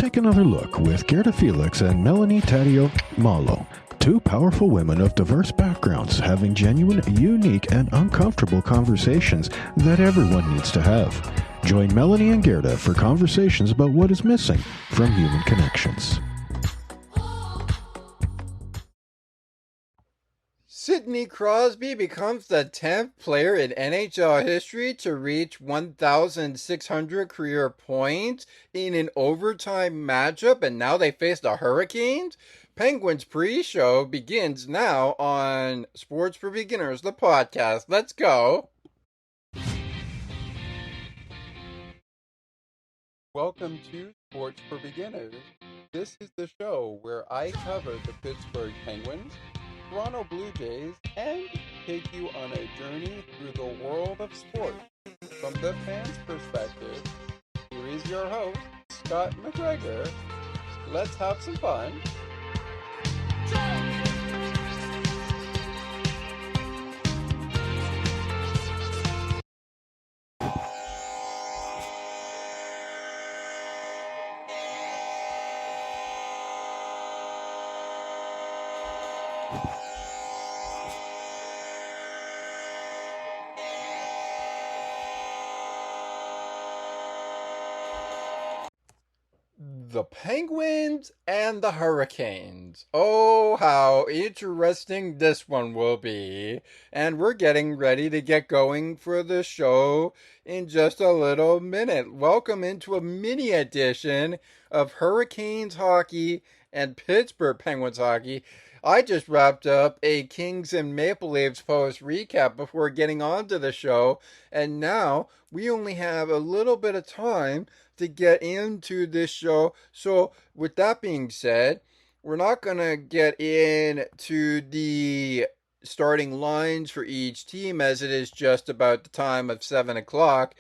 take another look with Gerda Felix and Melanie Taddeo Malo, two powerful women of diverse backgrounds having genuine, unique, and uncomfortable conversations that everyone needs to have. Join Melanie and Gerda for conversations about what is missing from human connections. Sidney Crosby becomes the 10th player in NHL history to reach 1,600 career points in an overtime matchup, and now they face the Hurricanes? Penguins pre-show begins now on Sports for Beginners, the podcast. Let's go. Welcome to Sports for Beginners. This is the show where I cover the Pittsburgh Penguins, Toronto Blue Jays, and take you on a journey through the world of sports. From the fans' perspective, here is your host, Scott McGregor. Let's have some fun. The Penguins and the Hurricanes. Oh, how interesting this one will be. And we're getting ready to get going for the show in just a little minute. Welcome into a mini edition of Hurricanes hockey and Pittsburgh Penguins hockey. I just wrapped up a Kings and Maple Leafs post recap before getting on to the show, and now we only have a little bit of time to get into this show. So with that being said, we're not going to get into the starting lines for each team, as it is just about the time of 7 o'clock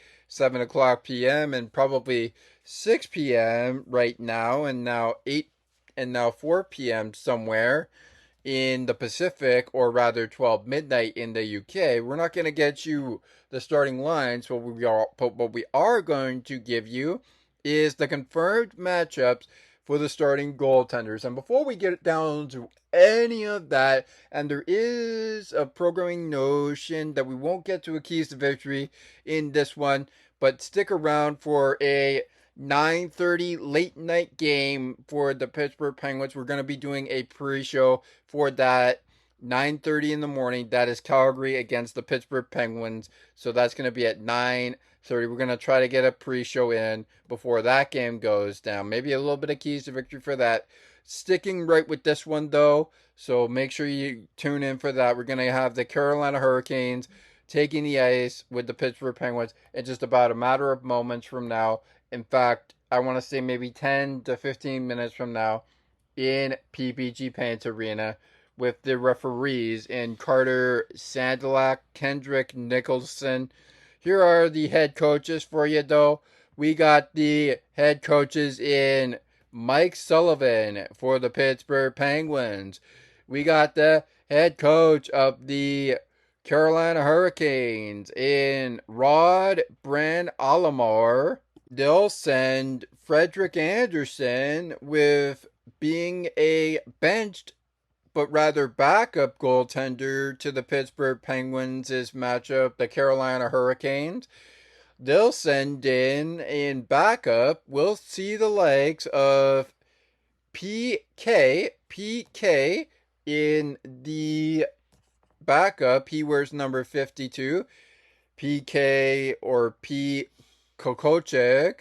p.m. and probably 6 p.m. right now, and now 8 and now 4 p.m. somewhere in the Pacific, or rather 12 midnight in the UK. We're not going to get you the starting lines, but what we are going to give you is the confirmed matchups for the starting goaltenders. And before we get down to any of that, and there is a programming notion that we won't get to a keys to victory in this one, but stick around for a 9:30 late night game for the Pittsburgh Penguins. We're going to be doing a pre-show for that 9:30 in the morning. That is Calgary against the Pittsburgh Penguins. So that's going to be at 9:30. We're going to try to get a pre-show in before that game goes down. Maybe a little bit of keys to victory for that. Sticking right with this one though, so make sure you tune in for that. We're going to have the Carolina Hurricanes taking the ice with the Pittsburgh Penguins in just about a matter of moments from now. In fact, I want to say maybe 10 to 15 minutes from now in PPG Paints Arena, with the referees in Carter Sandalak, Kendrick Nicholson. Here are the head coaches for you, though. We got the head coaches in Mike Sullivan for the Pittsburgh Penguins. We got the head coach of the Carolina Hurricanes in Rod Brand Alamar. They'll send Frederick Anderson with being a benched, but rather backup goaltender to the Pittsburgh Penguins' matchup, the Carolina Hurricanes. They'll send in backup, we'll see the likes of PK in the backup. He wears number 52. PK or P. Kokochevek.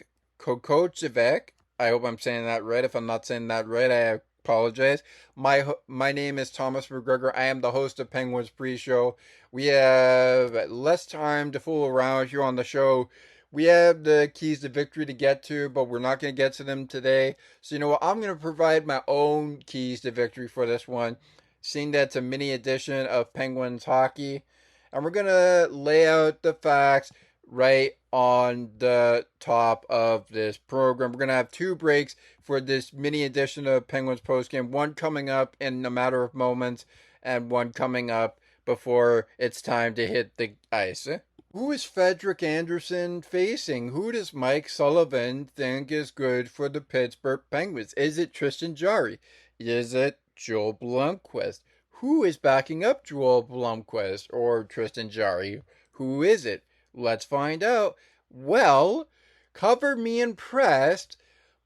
I hope I'm saying that right. If I'm not saying that right, I apologize. My name is Thomas McGregor. I am the host of Penguins Pre-Show. We have less time to fool around here on the show. We have the keys to victory to get to, but we're not going to get to them today. So you know what? I'm going to provide my own keys to victory for this one, seeing that it's a mini edition of Penguins hockey. And we're going to lay out the facts right on the top of this program. We're going to have two breaks for this mini edition of Penguins postgame, one coming up in a matter of moments and one coming up before it's time to hit the ice. Who is Frederick Anderson facing? Who does Mike Sullivan think is good for the Pittsburgh Penguins? Is it Tristan Jarry? Is it Joel Blomqvist? Who is backing up Joel Blomqvist or Tristan Jarry? Who is it? Let's find out. Well, cover me impressed,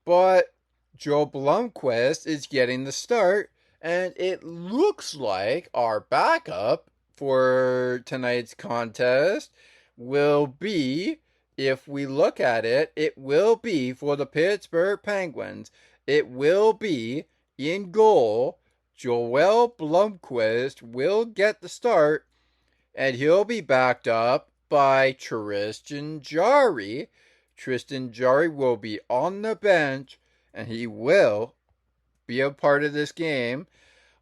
but Joel Blomqvist is getting the start, and it looks like our backup for tonight's contest will be, if we look at it, it will be for the Pittsburgh Penguins. It will be in goal. Joel Blomqvist will get the start, and he'll be backed up by Tristan Jarry. Tristan Jarry will be on the bench, and he will be a part of this game.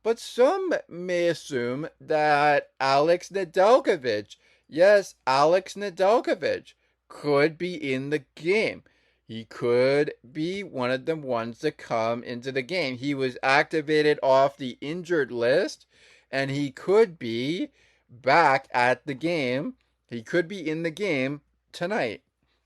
But some may assume that Alex Nedeljkovic, yes, Alex Nedeljkovic, could be in the game. He could be one of the ones to come into the game. He was activated off the injured list, and he could be back at the game. He could be in the game tonight.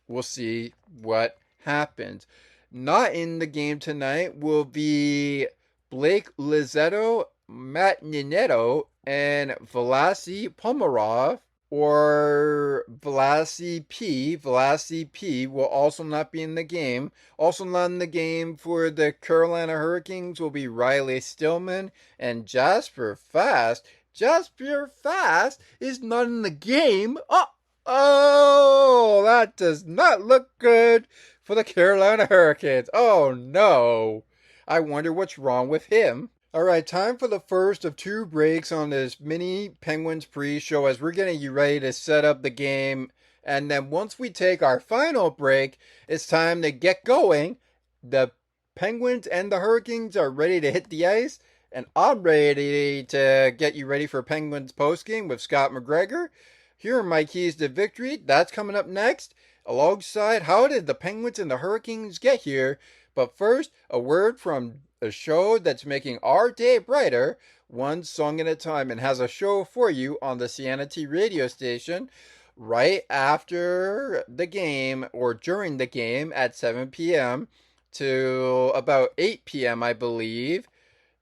We'll see what happens. Not in the game tonight will be Blake Lizetto, Matt Ninetto, and Vlasi Pomarov, or Vlasi P. Vlasi P will also not be in the game. Also not in the game for the Carolina Hurricanes will be Riley Stillman and Jasper Fast. Jasper Fast is not in the game. Oh, that does not look good for the Carolina Hurricanes. Oh no. I wonder what's wrong with him. All right, time for the first of two breaks on this mini Penguins pre-show as we're getting you ready to set up the game. And then once we take our final break, it's time to get going. The Penguins and the Hurricanes are ready to hit the ice. And I'm ready to get you ready for Penguins postgame with Scott McGregor. Here are my keys to victory. That's coming up next. Alongside, how did the Penguins and the Hurricanes get here? But first, a word from a show that's making our day brighter, one song at a time, and has a show for you on the Cianity radio station right after the game or during the game at 7 p.m. to about 8 p.m., I believe.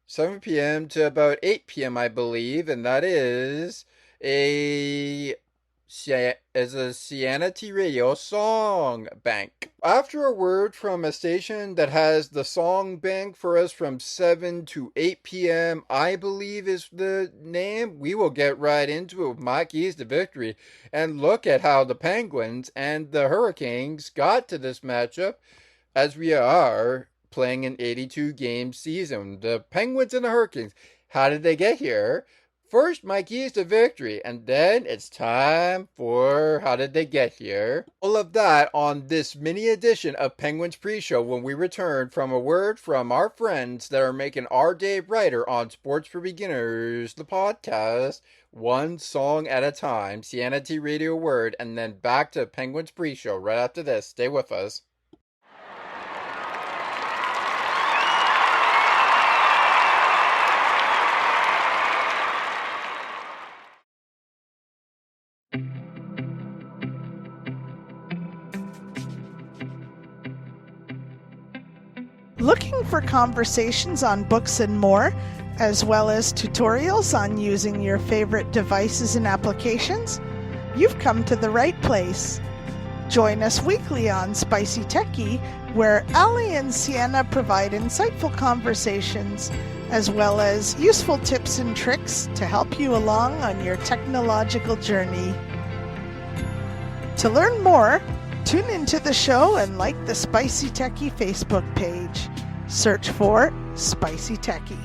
7 p.m. to about 8 p.m., I believe, and that is a Cianity Radio song bank. After a word from a station that has the song bank for us from 7 to 8 p.m., I believe is the name, we will get right into it with my keys to victory and look at how the Penguins and the Hurricanes got to this matchup as we are playing an 82-game season. The Penguins and the Hurricanes, how did they get here? First, my keys to victory, and then it's time for how did they get here? All of that on this mini edition of Penguins Pre-Show when we return from a word from our friends that are making our day brighter on Sports for Beginners, the podcast, one song at a time, Cianity Radio Word, and then back to Penguins Pre-Show right after this. Stay with us. Looking for conversations on books and more, as well as tutorials on using your favorite devices and applications? You've come to the right place. Join us weekly on Spicy Techie, where Ali and Sienna provide insightful conversations, as well as useful tips and tricks to help you along on your technological journey. To learn more, tune into the show and like the Spicy Techie Facebook page. Search for Spicy Techie.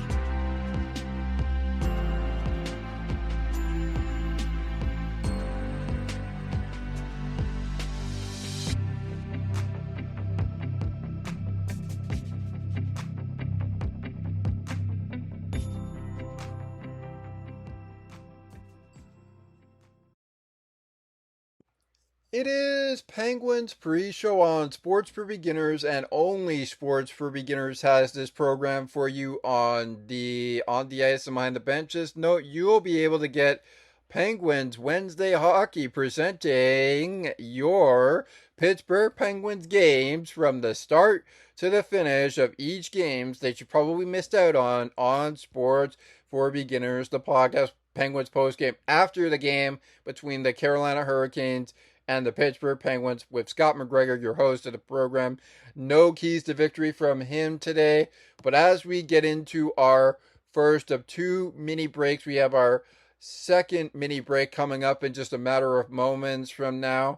It is Penguins pre-show on Sports for Beginners, and only Sports for Beginners has this program for you on the ice and behind the benches. Note, you will be able to get Penguins Wednesday Hockey, presenting your Pittsburgh Penguins games from the start to the finish of each games that you probably missed out on Sports for Beginners, the podcast Penguins postgame after the game between the Carolina Hurricanes and the Pittsburgh Penguins with Scott McGregor, your host of the program. No keys to victory from him today, but as we get into our first of two mini breaks, we have our second mini break coming up in just a matter of moments from now,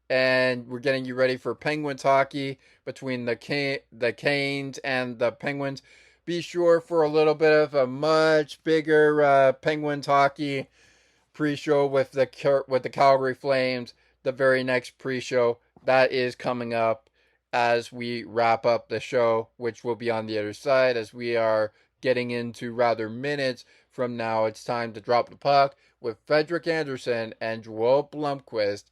and we're getting you ready for Penguins hockey between the Canes and the Penguins. Be sure for a little bit of a much bigger Penguins hockey pre-show with the Calgary Flames. The very next pre-show that is coming up as we wrap up the show, which will be on the other side as we are getting into rather minutes from now. It's time to drop the puck with Frederik Andersen and Joel Blomqvist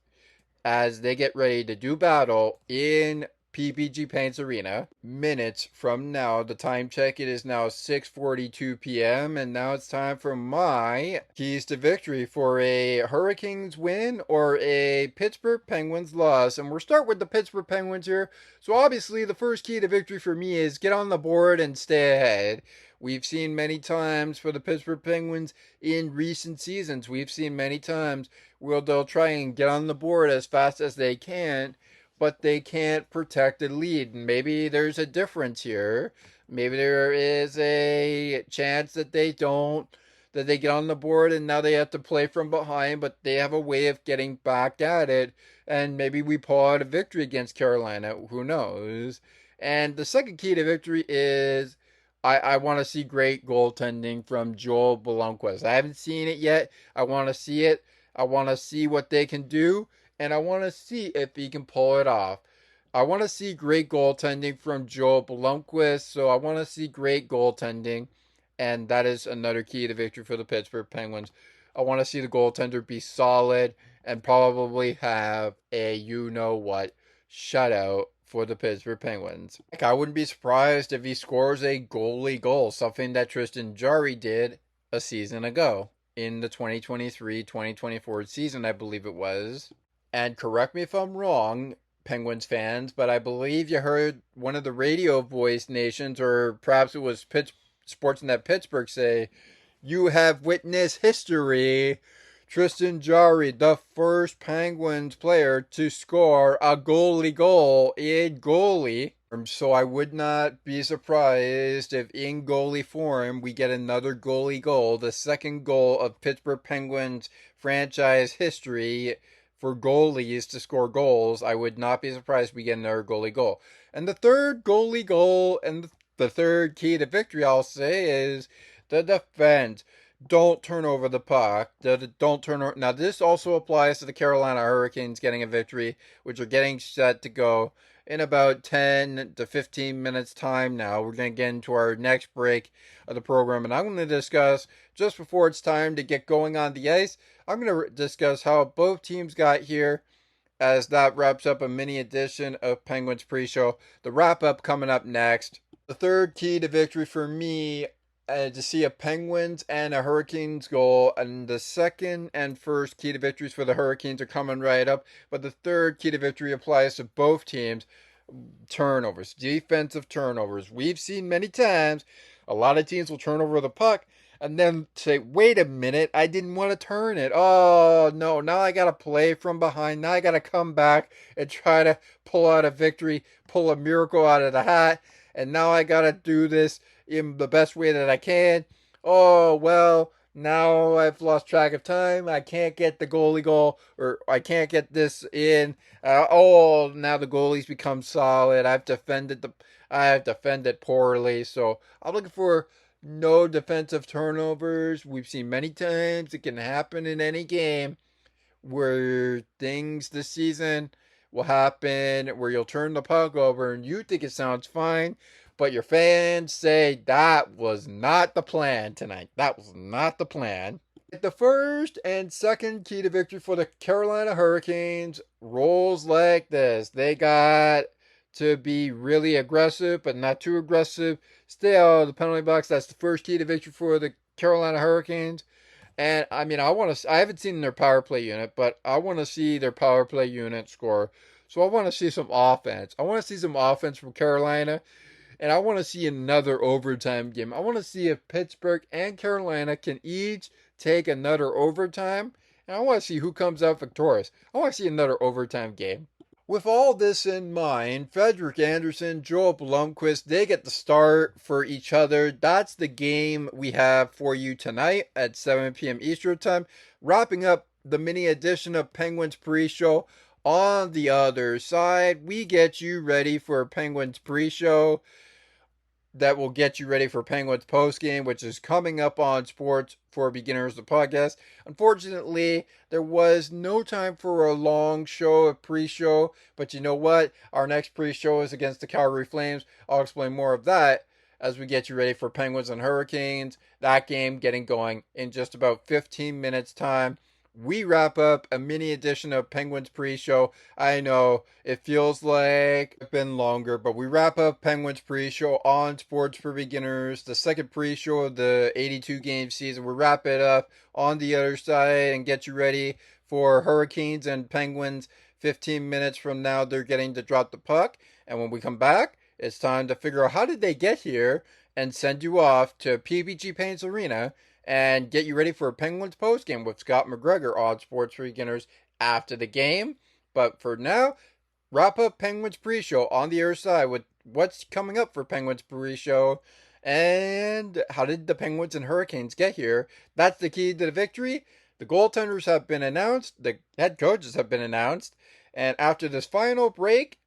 as they get ready to do battle in PPG Paints Arena. Minutes from now, the time check, it is now 6:42 p.m. and now it's time for my keys to victory for a Hurricanes win or a Pittsburgh Penguins loss. And we'll start with the Pittsburgh Penguins here. So obviously the first key to victory for me is get on the board and stay ahead. We've seen many times for the Pittsburgh Penguins in recent seasons, we've seen many times where they'll try and get on the board as fast as they can, but they can't protect the lead. And maybe there's a difference here. Maybe there is a chance that they get on the board and now they have to play from behind, but they have a way of getting back at it. And maybe we pull out a victory against Carolina. Who knows? And the second key to victory is I want to see great goaltending from Joel Blomqvist. I haven't seen it yet. I want to see it. I want to see what they can do. And I want to see if he can pull it off. I want to see great goaltending from Joel Blomqvist. So I want to see great goaltending. And that is another key to victory for the Pittsburgh Penguins. I want to see the goaltender be solid and probably have a you-know-what shutout for the Pittsburgh Penguins. I wouldn't be surprised if he scores a goalie goal, something that Tristan Jarry did a season ago in the 2023-2024 season, I believe it was. And correct me if I'm wrong, Penguins fans, but I believe you heard one of the radio voice nations, or perhaps it was Sportsnet Pittsburgh, say, "You have witnessed history. Tristan Jarry, the first Penguins player to score a goalie goal in goalie." So I would not be surprised if in goalie form we get another goalie goal, the second goal of Pittsburgh Penguins franchise history for goalies to score goals. I would not be surprised if we get another goalie goal. And the third goalie goal and the third key to victory, I'll say, is the defense. Don't turn over the puck. Don't turn over. Now, this also applies to the Carolina Hurricanes getting a victory, which are getting set to go in about 10 to 15 minutes time now. We're going to get into our next break of the program, and I'm going to discuss, just before it's time to get going on the ice, I'm going to discuss how both teams got here, as that wraps up a mini edition of Penguins Pre-Show. The wrap-up coming up next. The third key to victory for me, to see a Penguins and a Hurricanes goal, and the second and first key to victories for the Hurricanes are coming right up, but the third key to victory applies to both teams. Turnovers, defensive turnovers. We've seen many times a lot of teams will turn over the puck and then say, wait a minute, I didn't want to turn it. Oh no, now I gotta play from behind. Now I gotta come back and try to pull out a victory, pull a miracle out of the hat, and now I gotta do this in the best way that I can. Oh, well, now I've lost track of time. I can't get the goalie goal, or I can't get this in. Now the goalie's become solid. I've defended poorly. So I'm looking for no defensive turnovers. We've seen many times it can happen in any game where things this season will happen where you'll turn the puck over and you think it sounds fine, but your fans say that was not the plan tonight. That was not the plan. The first and second key to victory for the Carolina Hurricanes rolls like this. They got to be really aggressive, but not too aggressive. Stay out of the penalty box. That's the first key to victory for the Carolina Hurricanes. And I mean, I haven't seen their power play unit, but I want to see their power play unit score. So I want to see some offense. I want to see some offense from Carolina, and I want to see another overtime game. I want to see if Pittsburgh and Carolina can each take another overtime, and I want to see who comes out victorious. I want to see another overtime game. With all this in mind, Frederick Anderson, Joel Blomqvist, they get the start for each other. That's the game we have for you tonight at 7 p.m. Eastern Time. Wrapping up the mini edition of Penguins pre-show. On the other side, we get you ready for Penguins pre-show that will get you ready for Penguins postgame, which is coming up on Sports for Beginners, the podcast. Unfortunately, there was no time for a long show, a pre-show, but you know what? Our next pre-show is against the Calgary Flames. I'll explain more of that as we get you ready for Penguins and Hurricanes. That game getting going in just about 15 minutes time. We wrap up a mini edition of Penguins pre-show. I know it feels like it's been longer, but we wrap up Penguins pre-show on Sports for Beginners, the second pre-show of the 82 game season. We wrap it up on the other side and get you ready for Hurricanes and Penguins. 15 minutes from now, they're getting to drop the puck. And when we come back, it's time to figure out how did they get here and send you off to PPG Paints Arena and get you ready for a Penguins postgame with Scott McGregor on Sports for Beginners after the game. But for now, wrap up Penguins pre-show on the other side with what's coming up for Penguins pre-show and how did the Penguins and Hurricanes get here. That's the key to the victory. The goaltenders have been announced. The head coaches have been announced. And after this final break,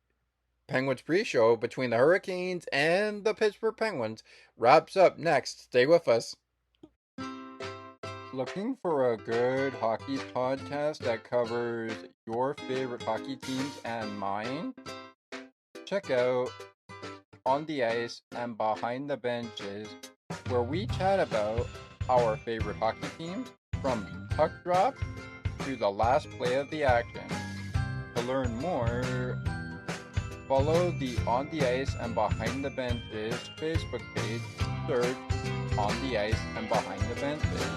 Penguins pre-show between the Hurricanes and the Pittsburgh Penguins wraps up next. Stay with us. Looking for a good hockey podcast that covers your favorite hockey teams and mine? Check out On the Ice and Behind the Benches, where we chat about our favorite hockey teams from puck drop to the last play of the action. To learn more, follow the On the Ice and Behind the Benches Facebook page. Search On the Ice and Behind the Benches.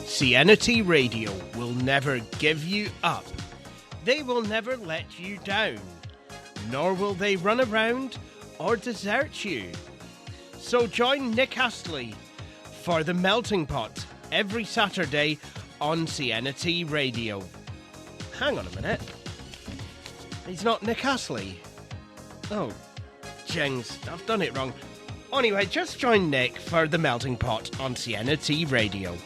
CNT Radio will never give you up. They will never let you down. Nor will they run around or desert you. So join Nick Astley for The Melting Pot every Saturday on CNT Radio. Hang on a minute. He's not Nick Astley. Oh, jings, I've done it wrong. Anyway, just join Nick for The Melting Pot on CNT Radio.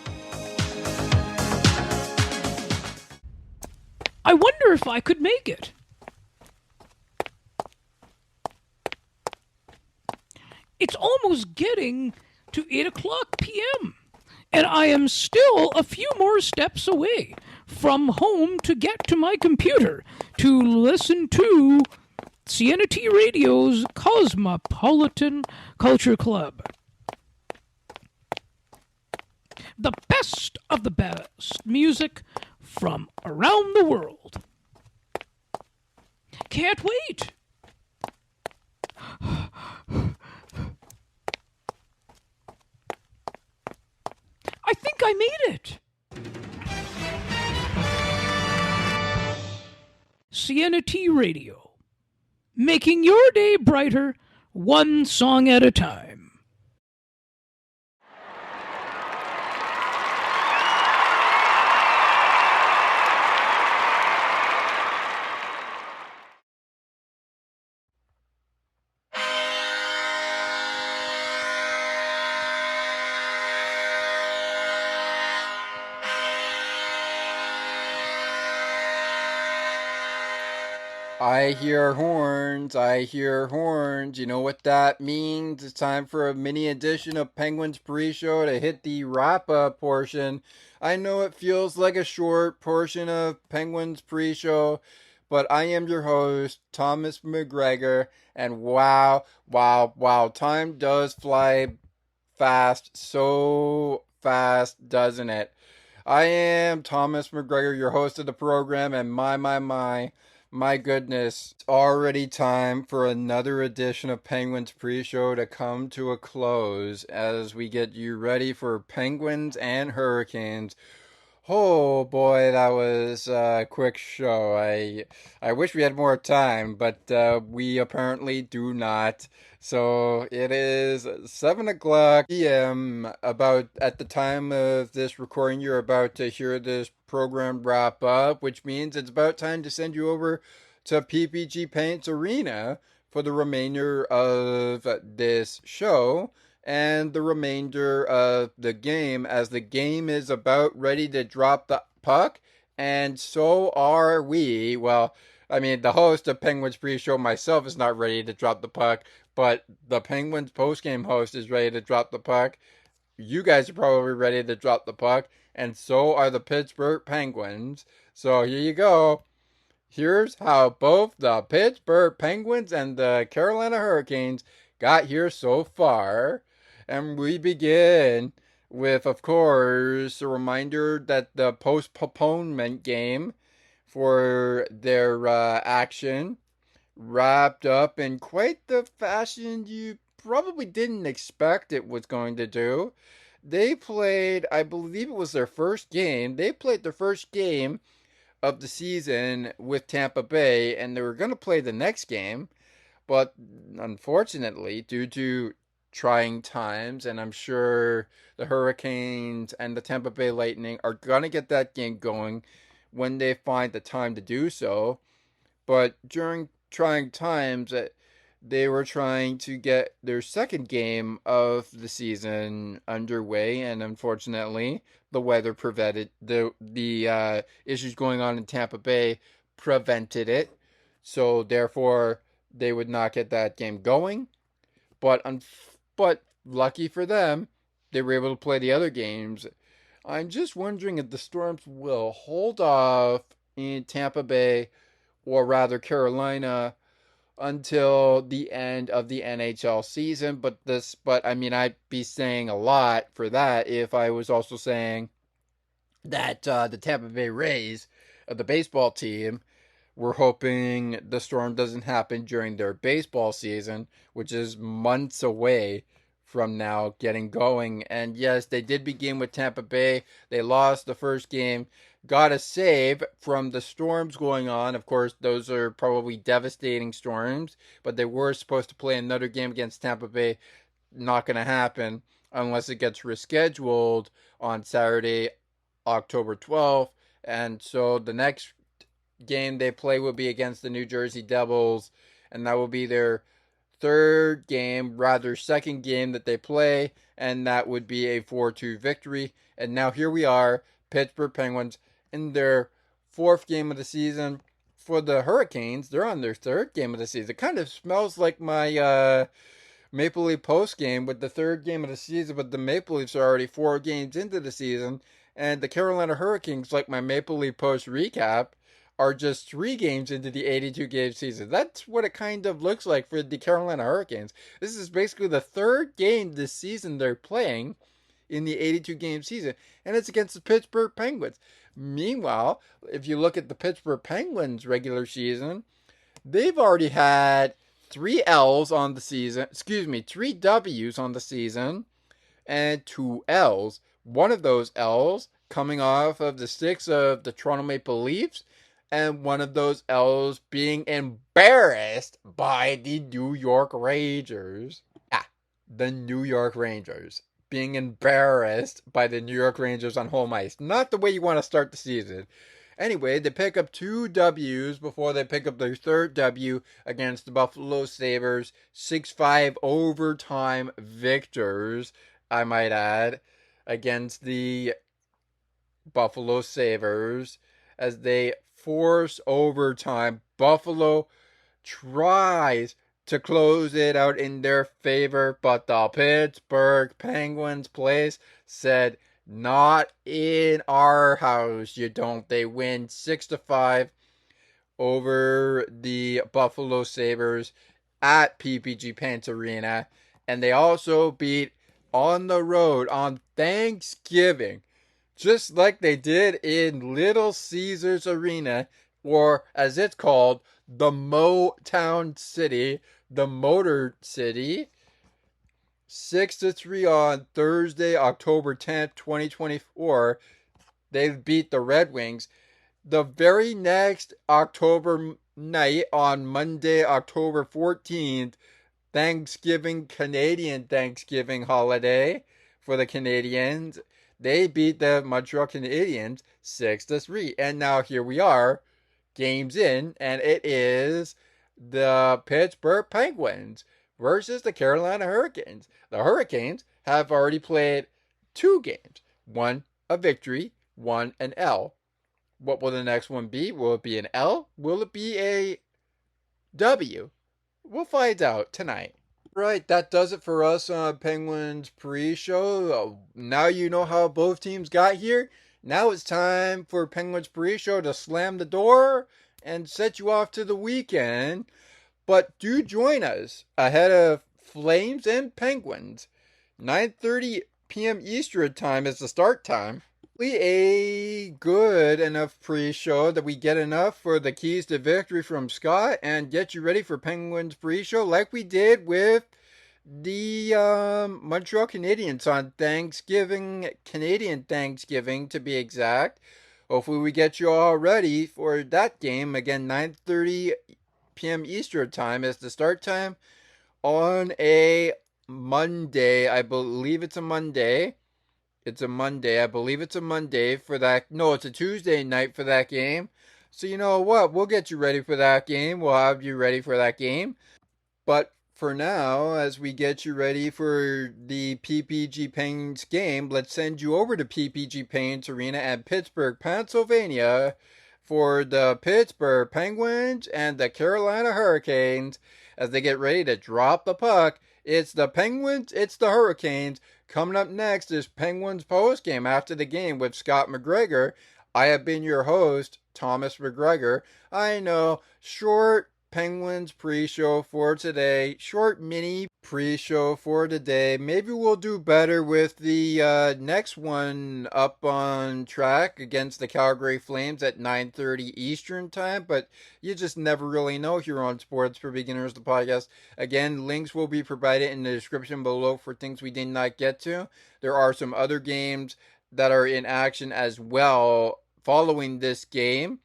I wonder if I could make it. It's almost getting to 8 o'clock p.m., and I am still a few more steps away from home to get to my computer to listen to CNT Radio's Cosmopolitan Culture Club. The best of the best music from around the world. Can't wait. I think I made it. CNT Radio, making your day brighter, one song at a time. I hear horns, I hear horns. You know what that means? It's time for a mini edition of Penguins pre-show to hit the wrap-up portion. I know it feels like a short portion of Penguins pre-show, but I am your host, Thomas McGregor, and wow, time does fly fast, so fast, doesn't it? I am Thomas McGregor, your host of the program, and my, My goodness, it's already time for another edition of Penguins Pre-Show to come to a close as we get you ready for Penguins and Hurricanes. Oh boy, that was a quick show. I wish we had more time, but we apparently do not. So it is 7 o'clock p.m. About at the time of this recording, you're about to hear this program wrap up, which means it's about time to send you over to PPG Paints Arena for the remainder of this show and the remainder of the game, as the game is about ready to drop the puck, and so are we. Well, I mean, the host of Penguins Pre-Show, myself, is not ready to drop the puck, but the Penguins post-game host is ready to drop the puck. You guys are probably ready to drop the puck, and so are the Pittsburgh Penguins. So here you go. Here's how both the Pittsburgh Penguins and the Carolina Hurricanes got here so far. And we begin with, of course, a reminder that the postponement game for their action wrapped up in quite the fashion you probably didn't expect it was going to do. They played, I believe it was their first game. They played their first game of the season with Tampa Bay, and they were going to play the next game, but unfortunately, due to trying times, and I'm sure the Hurricanes and the Tampa Bay Lightning are going to get that game going when they find the time to do so. But during trying times, they were trying to get their second game of the season underway, and unfortunately, the weather prevented the issues going on in Tampa Bay prevented it. So therefore, they would not get that game going. But lucky for them, they were able to play the other games. I'm just wondering if the Storms will hold off in Tampa Bay, or rather Carolina, until the end of the NHL season. But I mean, I'd be saying a lot for that if I was also saying that the Tampa Bay Rays, the baseball team, we're hoping the storm doesn't happen during their baseball season, which is months away from now getting going. And yes, they did begin with Tampa Bay. They lost the first game, got a save from the storms going on. Of course, those are probably devastating storms, but they were supposed to play another game against Tampa Bay. Not going to happen unless it gets rescheduled on Saturday, October 12th. And so the next game they play will be against the New Jersey Devils, and that will be their second game that they play, and that would be a 4-2 victory. And now here we are, Pittsburgh Penguins in their fourth game of the season. For the Hurricanes, they're on their third game of the season. It kind of smells like my Maple Leaf post game with the third game of the season, but the Maple Leafs are already 4 games into the season, and the Carolina Hurricanes, like my Maple Leaf post recap, are just 3 games into the 82-game season. That's what it kind of looks like for the Carolina Hurricanes. This is basically the third game this season they're playing in the 82-game season, and it's against the Pittsburgh Penguins. Meanwhile, if you look at the Pittsburgh Penguins regular season, they've already had 3 L's on the season, 3 W's on the season, and 2 L's. One of those L's coming off of the sticks of the Toronto Maple Leafs, and one of those L's being embarrassed by the New York Rangers. The New York Rangers. Being embarrassed by the New York Rangers on home ice. Not the way you want to start the season. Anyway, they pick up 2 W's before they pick up their third W against the Buffalo Sabres. 6-5 overtime victors, I might add, against the Buffalo Sabres as they force overtime. Buffalo tries to close it out in their favor, but the Pittsburgh Penguins place said, not in our house, you don't. They win 6-5 over the Buffalo Sabres at PPG Paints Arena, and they also beat on the road on Thanksgiving, just like they did in Little Caesars Arena or as it's called, the Motown City, the Motor City. 6-3 on Thursday, October 10th, 2024. They beat the Red Wings. The very next October night, on Monday, October 14th, Canadian Thanksgiving holiday for the Canadians, they beat the Montreal Canadiens 6-3. And now here we are, games in, and it is the Pittsburgh Penguins versus the Carolina Hurricanes. The Hurricanes have already played 2 games. 1 a victory, 1 an L. What will the next one be? Will it be an L? Will it be a W? We'll find out tonight. Right, that does it for us on Penguins pre-show. Now you know how both teams got here. Now it's time for Penguins pre-show to slam the door and set you off to the weekend. But do join us ahead of Flames and Penguins. 9:30 p.m. Eastern time is the start time. A good enough pre-show that we get enough for the keys to victory from Scott and get you ready for Penguins pre-show like we did with the Montreal Canadiens on Thanksgiving, Canadian Thanksgiving to be exact. Hopefully we get you all ready for that game. Again, 9:30 p.m. Eastern time is the start time on a Monday. I believe it's a Monday. It's a Monday. I believe it's a Monday for that. No, it's a Tuesday night for that game. So you know what? We'll get you ready for that game. We'll have you ready for that game. But for now, as we get you ready for the PPG Paints game, let's send you over to PPG Paints Arena at Pittsburgh, Pennsylvania for the Pittsburgh Penguins and the Carolina Hurricanes as they get ready to drop the puck. It's the Penguins, it's the Hurricanes. Coming up next is Penguins postgame after the game with Scott McGregor. I have been your host, Thomas McGregor. I know, short Penguins pre-show for today. Short mini pre-show for today. Maybe we'll do better with the next one up on track against the Calgary Flames at 9:30 Eastern time, but you just never really know here on Sports for Beginners, the podcast. Again, links will be provided in the description below for things we did not get to. There are some other games that are in action as well following this game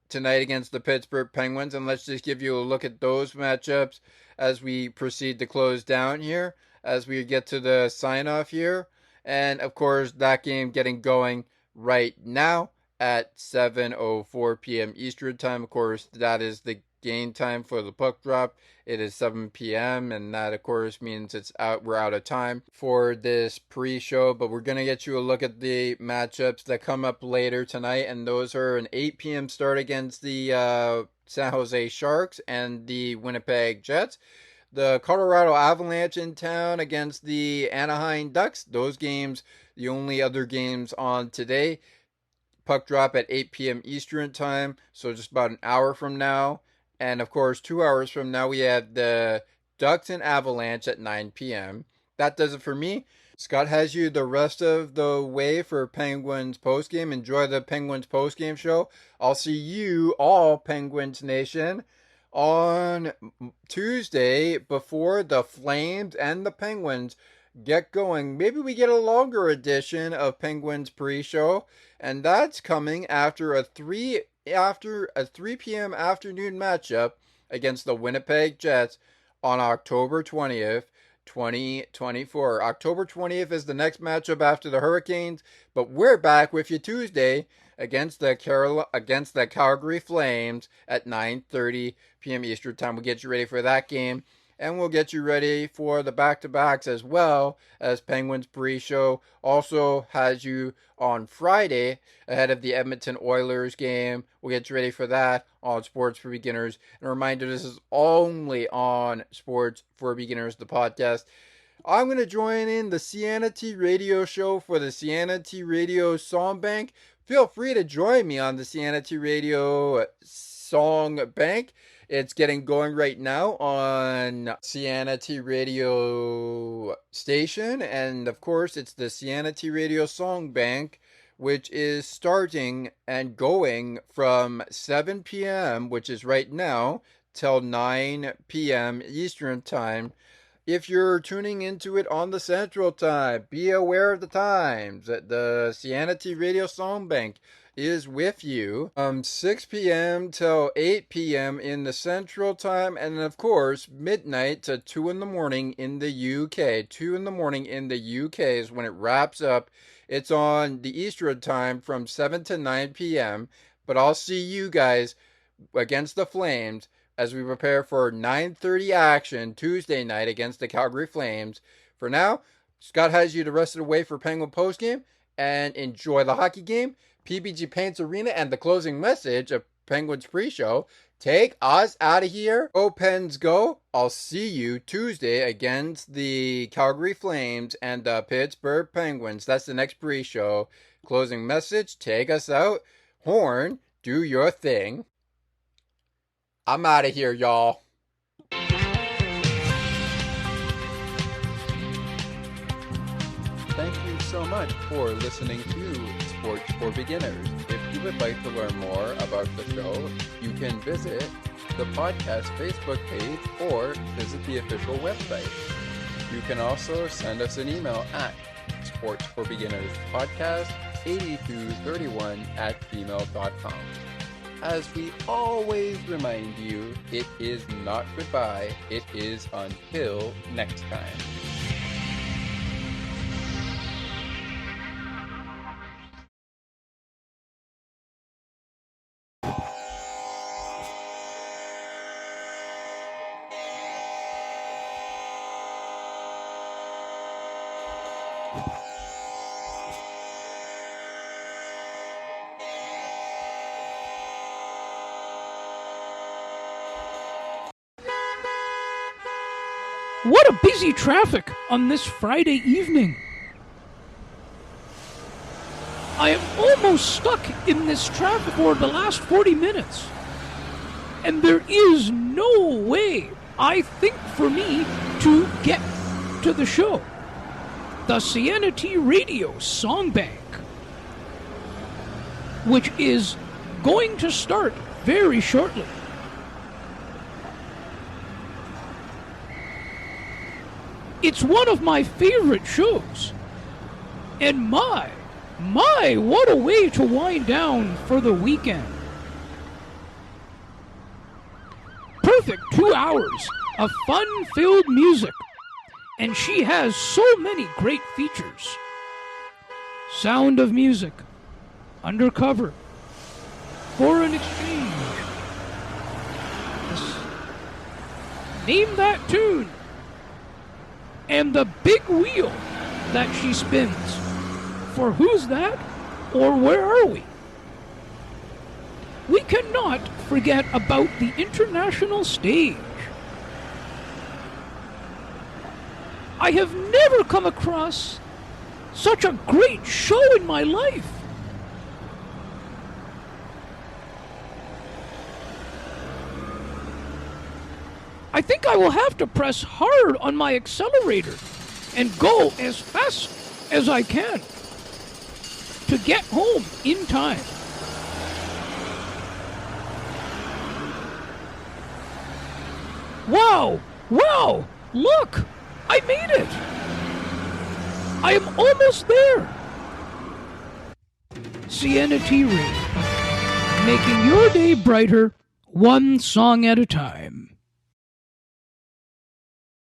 tonight against the Pittsburgh Penguins, and let's just give you a look at those matchups as we proceed to close down here, as we get to the sign-off here. And, of course, that game getting going right now at 7:04 p.m. Eastern time. Of course, that is the game time for the puck drop. It is 7 p.m. and that of course means we're out of time for this pre-show, but we're going to get you a look at the matchups that come up later tonight, and those are an 8 p.m. start against the San Jose Sharks and the Winnipeg Jets. The Colorado Avalanche in town against the Anaheim Ducks. Those games, the only other games on today. Puck drop at 8 p.m. Eastern time, so just about an hour from now. And, of course, 2 hours from now, we have the Ducks and Avalanche at 9 p.m. That does it for me. Scott has you the rest of the way for Penguins postgame. Enjoy the Penguins postgame show. I'll see you all, Penguins Nation, on Tuesday before the Flames and the Penguins get going. Maybe we get a longer edition of Penguins pre-show, and that's coming after a 3 p.m. afternoon matchup against the Winnipeg Jets on October 20th, 2024. October 20th is the next matchup after the Hurricanes, but we're back with you Tuesday against the Calgary Flames at 9:30 p.m. Eastern time. We'll get you ready for that game, and we'll get you ready for the back-to-backs as well, as Penguins pre-show also has you on Friday ahead of the Edmonton Oilers game. We'll get you ready for that on Sports for Beginners. And a reminder, this is only on Sports for Beginners, the podcast. I'm going to join in the Sienity Radio Show for the Sienity Radio Song Bank. Feel free to join me on the Sienity Radio Song Bank. It's getting going right now on Sienity Radio Station. And, of course, it's the Sienity Radio Song Bank which is starting and going from 7 p.m., which is right now, till 9 p.m. Eastern Time. If you're tuning into it on the Central Time, be aware of the times that the Cianity Radio Song Bank is with you from 6 p.m. till 8 p.m. in the Central Time, and of course, midnight to 2 in the morning in the UK. 2 in the morning in the UK is when it wraps up. It's on the Eastern Time from 7 to 9 p.m., but I'll see you guys against the Flames as we prepare for 9:30 action Tuesday night against the Calgary Flames. For now, Scott has you the rest of the way for Penguin postgame, and enjoy the hockey game, PPG Paints Arena, and the closing message of Penguins pre-show. Take us out of here. Go Pens go. I'll see you Tuesday against the Calgary Flames and the Pittsburgh Penguins. That's the next pre-show. Closing message, take us out. Horn, do your thing. I'm out of here, y'all. Thank you so much for listening to Sports for Beginners. If you would like to learn more about the show, you can visit the podcast Facebook page or visit the official website. You can also send us an email at sportsforbeginnerspodcast8231@gmail.com. As we always remind you, it is not goodbye, it is until next time. What a busy traffic on this Friday evening. I am almost stuck in this traffic for the last 40 minutes. And there is no way, I think, for me to get to the show. The Cianity Radio Song Bank, which is going to start very shortly. It's one of my favorite shows. And my, what a way to wind down for the weekend. Perfect 2 hours of fun-filled music. And she has so many great features. Sound of Music, Undercover, Foreign Exchange. Name that tune. And the big wheel that she spins. For Who's That? Or Where Are We? We cannot forget about the international stage. I have never come across such a great show in my life. I think I will have to press hard on my accelerator and go as fast as I can to get home in time. Wow! Look! I made it! I am almost there! Cianity Radio, making your day brighter, one song at a time.